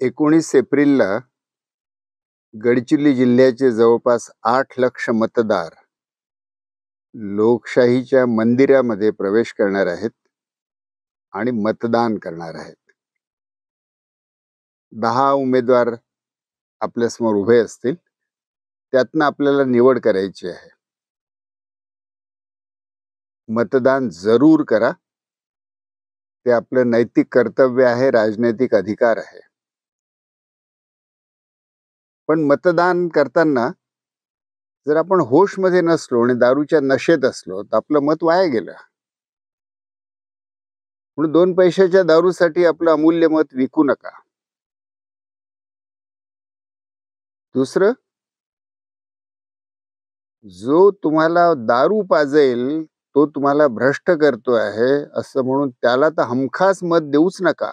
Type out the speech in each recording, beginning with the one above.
19 एप्रिलला गडचिरोली जिल्ह्याचे जवळपास 8 लाख मतदार लोकशाहीच्या मंदिरामध्ये प्रवेश करणार आहेत आणि मतदान करणार आहेत. 10 उमेदवार आपल्यासमोर उभे असतील. त्यातनं आपल्याला निवड करायची आहे. मतदान जरूर करा. ते आपलं नैतिक कर्तव्य आहे, राजनैतिक अधिकार आहे. पण मतदान करताना जर आपण होशमध्ये नसलो आणि दारूच्या नशेत असलो तर आपलं मत वाया गेलं. म्हणून 2 पैशाच्या दारूसाठी आपलं अमूल्य मत विकू नका. दुसरं, जो तुम्हाला दारू पाजेल तो तुम्हाला भ्रष्ट करतो आहे असं म्हणून त्याला तर हमखास मत देऊच नका.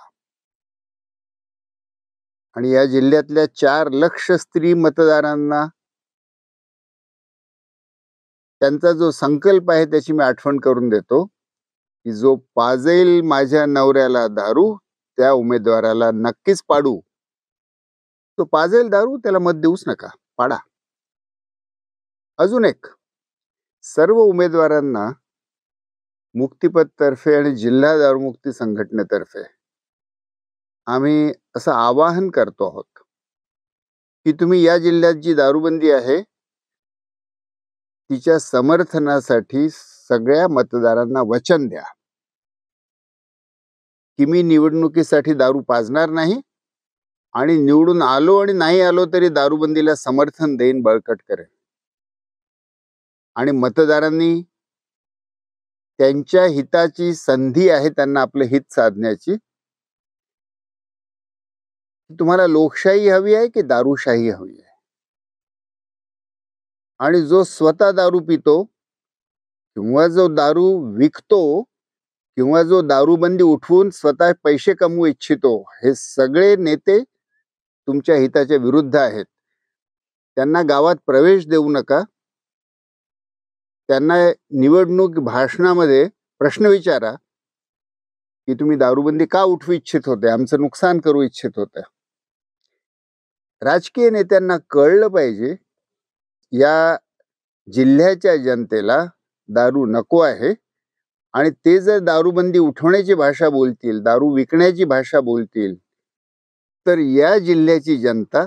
आणि या जिल्ह्यातल्या 4 लाख स्त्री मतदारांना त्यांचा जो संकल्प आहे त्याची मी आठवण करून देतो की जो पाजेल माझ्या नवऱ्याला दारू त्या उमेदवाराला नक्कीच पाडू. तो पाजेल दारू त्याला मत देऊच नका, पाडा. अजून एक, सर्व उमेदवारांना मुक्तिपथ तर्फे आणि जिल्हा दारूमुक्ती संघटनेतर्फे आम्ही असं आवाहन करतो आहोत की तुम्ही या जिल्ह्यात जी दारूबंदी आहे तिच्या समर्थनासाठी सगळ्या मतदारांना वचन द्या की मी निवडणुकीसाठी दारू पाजणार नाही आणि निवडून आलो आणि नाही आलो तरी दारूबंदीला समर्थन देईन, बळकट करेन. आणि मतदारांनी त्यांच्या हिताची संधी आहे त्यांना आपलं हित साधण्याची. तुम्हाला लोकशाही हवी आहे की दारूशाही हवी आहे? आणि जो स्वतः दारू पितो किंवा जो दारू विकतो किंवा जो दारूबंदी उठवून स्वतः पैसे कमवू इच्छितो, हे सगळे नेते तुमच्या हिताच्या विरुद्ध आहेत. त्यांना गावात प्रवेश देऊ नका. त्यांना निवडणूक भाषणामध्ये प्रश्न विचारा की तुम्ही दारूबंदी का उठवू इच्छित होते, आमचं नुकसान करू इच्छित होते. राजकीय नेत्यांना कळलं पाहिजे या जिल्ह्याच्या जनतेला दारू नको आहे आणि ते जर दारूबंदी उठवण्याची भाषा बोलतील, दारू विकण्याची भाषा बोलतील, तर या जिल्ह्याची जनता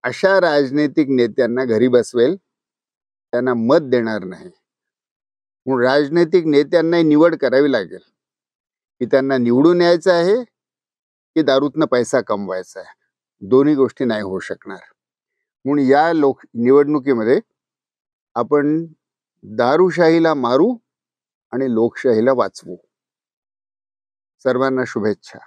अशा राजनैतिक नेत्यांना घरी बसवेल, त्यांना मत देणार नाही. म्हणून राजनैतिक नेत्यांना निवड करावी लागेल की त्यांना निवडून यायचं आहे की दारूतनं पैसा कमवायचा आहे. दोन्ही गोष्टी नाही होऊ शकणार. म्हणून या निवडणुकीमध्ये आपण दारूशाहीला मारू आणि लोकशाहीला वाचवू. सर्वांना शुभेच्छा.